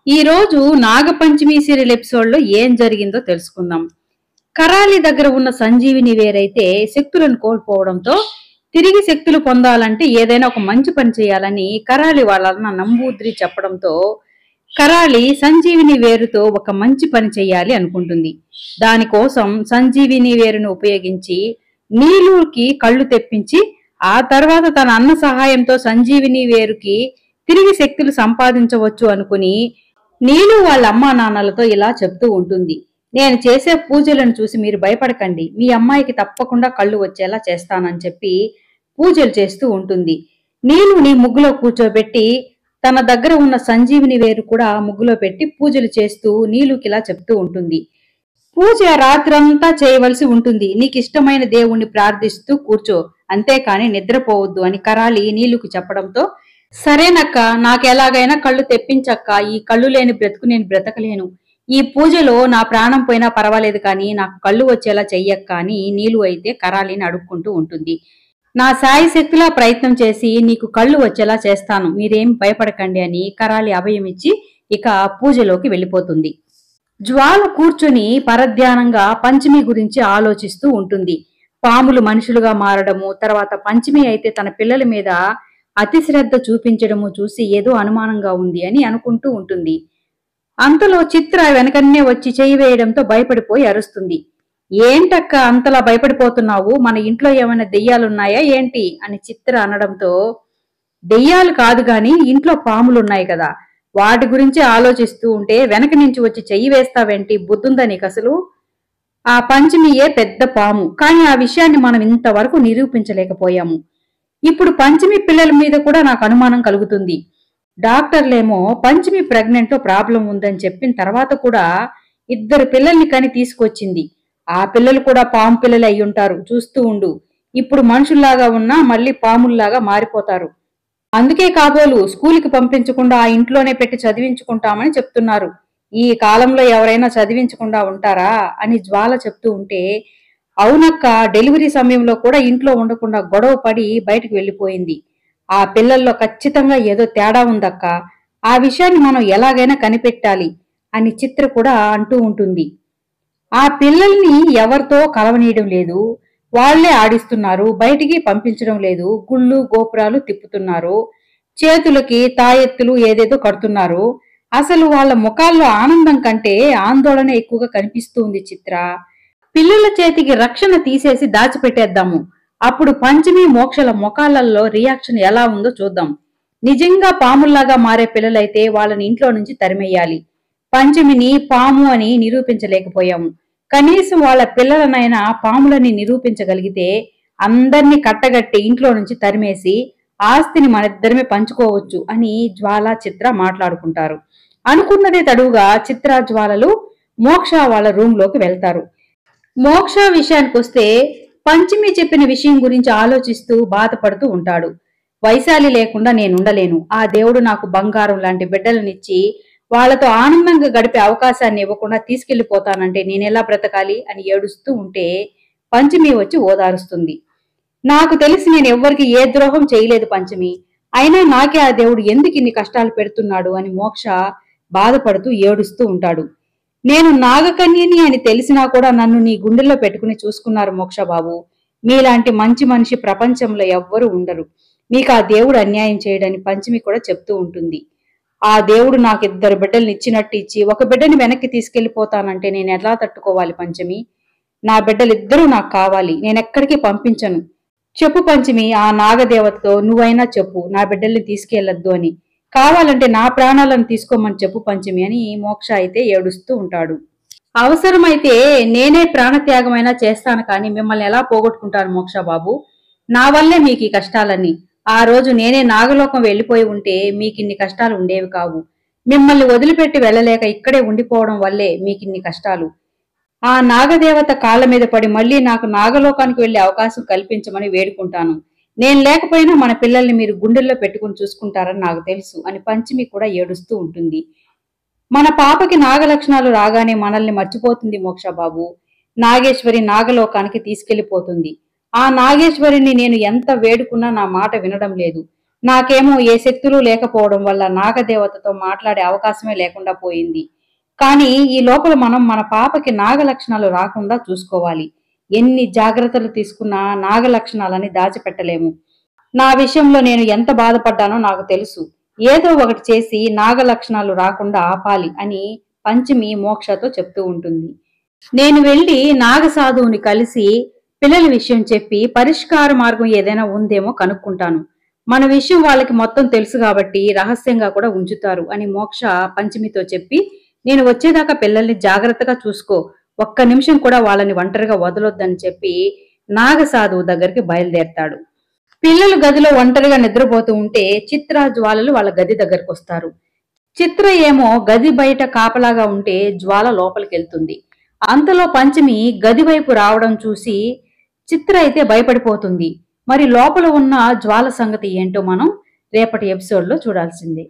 ఈ రోజు Nag Panchami serial episode లో ఏం జరిగిందో తెలుసుకుందాం. కరాలి దగ్గర ఉన్న సంజీవిని వేరైతే శక్తులను కోల్పోవడంతో తిరిగి శక్తులు పొందాలంటే ఏదైనా ఒక మంచి పని చేయాలని కరాలి వాళ్ళన్న నంబూద్రి చెప్పడంతో కరాలి సంజీవిని వేరుతో ఒక మంచి పని చేయాలి అనుకుంటుంది. దానికోసం సంజీవిని వేరును ఉపయోగించి నీలుకి కళ్ళు తెప్పించి ఆ తర్వాత తన అన్న సహాయంతో సంజీవిని వేరుకి తిరిగి శక్తులు సంపాదించవచ్చు అనుకుని నీలు వాళ్ళ అమ్మా నాన్నలతో ఇలా చెప్తూ ఉంటుంది. నేను చేసే పూజలను చూసి మీరు భయపడకండి, మీ అమ్మాయికి తప్పకుండా కళ్ళు వచ్చేలా చేస్తానని చెప్పి పూజలు చేస్తూ ఉంటుంది. నీలుని ముగ్గులో కూర్చోబెట్టి తన దగ్గర ఉన్న సంజీవిని వేరు కూడా ముగ్గులో పెట్టి పూజలు చేస్తూ నీలుకి ఇలా చెప్తూ ఉంటుంది. పూజ రాత్రంతా చేయవలసి ఉంటుంది, నీకు ఇష్టమైన దేవుణ్ణి ప్రార్థిస్తూ కూర్చో, అంతేకాని నిద్రపోవద్దు అని కరాలి నీలుకి చెప్పడంతో సరేనక్క, నాకెలాగైనా కళ్ళు తెప్పించక్క, ఈ కళ్ళు లేని బ్రతుకు నేను బ్రతకలేను, ఈ పూజలో నా ప్రాణం పోయినా పర్వాలేదు కానీ నాకు కళ్ళు వచ్చేలా చెయ్యక్క అని నీలు అయితే కరాలిని అడుక్కుంటూ ఉంటుంది. నా సాయి శక్తిలా ప్రయత్నం చేసి నీకు కళ్ళు వచ్చేలా చేస్తాను, మీరేం భయపడకండి అని కరాలి అభయం ఇచ్చి ఇక పూజలోకి వెళ్ళిపోతుంది. జ్వాల కూర్చుని పరధ్యానంగా పంచమి గురించి ఆలోచిస్తూ ఉంటుంది. పాములు మనుషులుగా మారడము, తర్వాత పంచమి అయితే తన పిల్లల మీద అతి శ్రద్ధ చూపించడము చూసి ఏదో అనుమానంగా ఉంది అని అనుకుంటూ ఉంటుంది. అంతలో చిత్ర వెనకన్నే వచ్చి చెయ్యి వేయడంతో భయపడిపోయి అరుస్తుంది. ఏంటక్క అంతలా భయపడిపోతున్నావు, మన ఇంట్లో ఏమైనా దెయ్యాలున్నాయా ఏంటి అని చిత్ర అనడంతో దెయ్యాలు కాదు గాని ఇంట్లో పాములున్నాయి కదా, వాటి గురించి ఆలోచిస్తూ ఉంటే వెనక నుంచి వచ్చి చెయ్యి వేస్తావేంటి, బుద్ధుందా నీకు అసలు? ఆ పంచమియే పెద్ద పాము, కానీ ఆ విషయాన్ని మనం ఇంతవరకు నిరూపించలేకపోయాము. ఇప్పుడు పంచమి పిల్లల మీద కూడా నాకు అనుమానం కలుగుతుంది. డాక్టర్లేమో పంచమి ప్రెగ్నెంట్ లో ప్రాబ్లం ఉందని చెప్పిన తర్వాత కూడా 2 పిల్లల్ని కని తీసుకొచ్చింది. ఆ పిల్లలు కూడా పాము పిల్లలు అయి ఉంటారు, చూస్తూ ఉండు, ఇప్పుడు మనుషుల్లాగా ఉన్నా మళ్ళీ పాముల్లాగా మారిపోతారు. అందుకే కాబోలు స్కూల్కి పంపించకుండా ఆ ఇంట్లోనే పెట్టి చదివించుకుంటామని చెప్తున్నారు. ఈ కాలంలో ఎవరైనా చదివించకుండా ఉంటారా అని జ్వాల చెప్తూ ఉంటే, అవునక్క, డెలివరీ సమయంలో కూడా ఇంట్లో ఉండకుండా గొడవ పడి బయటకు వెళ్లిపోయింది. ఆ పిల్లల్లో ఖచ్చితంగా ఏదో తేడా ఉందక్క, ఆ విషయాన్ని మనం ఎలాగైనా కనిపెట్టాలి అని చిత్ర కూడా అంటూ ఉంటుంది. ఆ పిల్లల్ని ఎవరితో కలవనీయడం లేదు, వాళ్లే ఆడిస్తున్నారు, బయటికి పంపించడం లేదు, గుళ్ళు గోపురాలు తిప్పుతున్నారు, చేతులకి తాయెత్తులు ఏదేదో కడుతున్నారు. అసలు వాళ్ళ ముఖాల్లో ఆనందం కంటే ఆందోళన ఎక్కువగా కనిపిస్తుంది. చిత్ర, పిల్లల చేతికి రక్షణ తీసేసి దాచిపెట్టేద్దాము, అప్పుడు పంచమి మోక్షల ముఖాలలో రియాక్షన్ ఎలా ఉందో చూద్దాం. నిజంగా పాముల్లాగా మారే పిల్లలైతే వాళ్ళని ఇంట్లో నుంచి తరిమేయాలి. పంచమిని పాము అని నిరూపించలేకపోయాము, కనీసం వాళ్ళ పిల్లలనైనా పాములని నిరూపించగలిగితే అందర్నీ కట్టగట్టి ఇంట్లో నుంచి తరిమేసి ఆస్తిని మనిద్దరమే పంచుకోవచ్చు అని జ్వాల చిత్ర మాట్లాడుకుంటారు. అనుకున్నదే తడువుగా చిత్ర జ్వాలలు మోక్ష వాళ్ళ రూమ్ లోకి వెళ్తారు. మోక్ష విషయానికి వస్తే పంచమి చెప్పిన విషయం గురించి ఆలోచిస్తూ బాధపడుతూ ఉంటాడు. వైశాలి లేకుండా నేనుండలేను, ఆ దేవుడు నాకు బంగారం లాంటి బిడ్డలనిచ్చి వాళ్లతో ఆనందంగా గడిపే అవకాశాన్ని ఇవ్వకుండా తీసుకెళ్లిపోతానంటే నేనెలా బ్రతకాలి అని ఏడుస్తూ ఉంటే పంచమి వచ్చి ఓదారుస్తుంది. నాకు తెలిసి నేను ఎవ్వరికి ఏ ద్రోహం చేయలేదు పంచమి, అయినా నాకే ఆ దేవుడు ఎందుకు ఇన్ని కష్టాలు పెడుతున్నాడు అని మోక్ష బాధపడుతూ ఏడుస్తూ ఉంటాడు. నేను నాగకన్యని అని తెలిసినా కూడా నన్ను నీ గుండెల్లో పెట్టుకుని చూసుకున్నారు మోక్షబాబు, మీలాంటి మంచి మనిషి ప్రపంచంలో ఎవ్వరూ ఉండరు, మీకు ఆ దేవుడు అన్యాయం చేయడని పంచమి కూడా చెప్తూ ఉంటుంది. ఆ దేవుడు నాకు 2 బిడ్డల్ని ఇచ్చినట్టు ఇచ్చి ఒక బిడ్డని వెనక్కి తీసుకెళ్లిపోతానంటే నేను ఎలా తట్టుకోవాలి పంచమి? నా బిడ్డలిద్దరూ నాకు కావాలి, నేనెక్కడికి పంపించను. చెప్పు పంచమి, ఆ నాగదేవతతో నువ్వైనా చెప్పు నా బిడ్డల్ని తీసుకెళ్లొద్దు అని, కావాలంటే నా ప్రాణాలను తీసుకోమని చెప్పు పంచమి అని మోక్ష అయితే ఏడుస్తూ ఉంటాడు. అవసరమైతే నేనే ప్రాణత్యాగమైనా చేస్తాను కానీ మిమ్మల్ని ఎలా పోగొట్టుకుంటాను మోక్షబాబు, నా వల్లే మీకు ఈ కష్టాలన్నీ. ఆ రోజు నేనే నాగలోకం వెళ్లిపోయి ఉంటే మీకిన్ని కష్టాలు ఉండేవి కావు, మిమ్మల్ని వదిలిపెట్టి వెళ్ళలేక ఇక్కడే ఉండిపోవడం వల్లే మీకిన్ని కష్టాలు. ఆ నాగదేవత కాళ్ల మీద పడి మళ్లీ నాకు నాగలోకానికి వెళ్లే అవకాశం కల్పించమని వేడుకుంటాను. నేను లేకపోయినా మన పిల్లల్ని మీరు గుండెల్లో పెట్టుకుని చూసుకుంటారని నాకు తెలుసు అని పంచమి కూడా ఏడుస్తూ ఉంటుంది. మన పాపకి నాగలక్షణాలు రాగానే మనల్ని మర్చిపోతుంది మోక్షబాబు, నాగేశ్వరి నాగలోకానికి తీసుకెళ్లిపోతుంది. ఆ నాగేశ్వరిని నేను ఎంత వేడుకున్నా నా మాట వినడం లేదు, నాకేమో ఏ శక్తులు లేకపోవడం వల్ల నాగదేవతతో మాట్లాడే అవకాశమే లేకుండా పోయింది. కానీ ఈ లోపల మనం మన పాపకి నాగ లక్షణాలు రాకుండా చూసుకోవాలి. ఎన్ని జాగ్రత్తలు తీసుకున్నా నాగ లక్షణాలని దాచిపెట్టలేము. నా విషయంలో నేను ఎంత బాధపడ్డానో నాకు తెలుసు. ఏదో ఒకటి చేసి నాగ లక్షణాలు రాకుండా ఆపాలి అని పంచమి మోక్షతో చెప్తూ ఉంటుంది. నేను వెళ్లి నాగ సాధువుని కలిసి పిల్లల విషయం చెప్పి పరిష్కార మార్గం ఏదైనా ఉందేమో కనుక్కుంటాను. మన విషయం వాళ్ళకి మొత్తం తెలుసు కాబట్టి రహస్యంగా కూడా ఉంచుతారు అని మోక్ష పంచమితో చెప్పి, నేను వచ్చేదాకా పిల్లల్ని జాగ్రత్తగా చూసుకో, ఒక్క నిమిషం కూడా వాళ్ళని ఒంటరిగా వదలొద్దని చెప్పి నాగ సాధువు దగ్గరికి బయలుదేరతాడు. పిల్లలు గదిలో ఒంటరిగా నిద్రపోతూ ఉంటే చిత్ర, జ్వాలలు వాళ్ళ గది దగ్గరకు వస్తారు. చిత్ర ఏమో గది బయట కాపలాగా ఉంటే జ్వాల లోపలికి వెళ్తుంది. అంతలో పంచమి గది వైపు రావడం చూసి చిత్ర అయితే భయపడిపోతుంది. మరి లోపల ఉన్న జ్వాల సంగతి ఏంటో మనం రేపటి ఎపిసోడ్లో చూడాల్సిందే.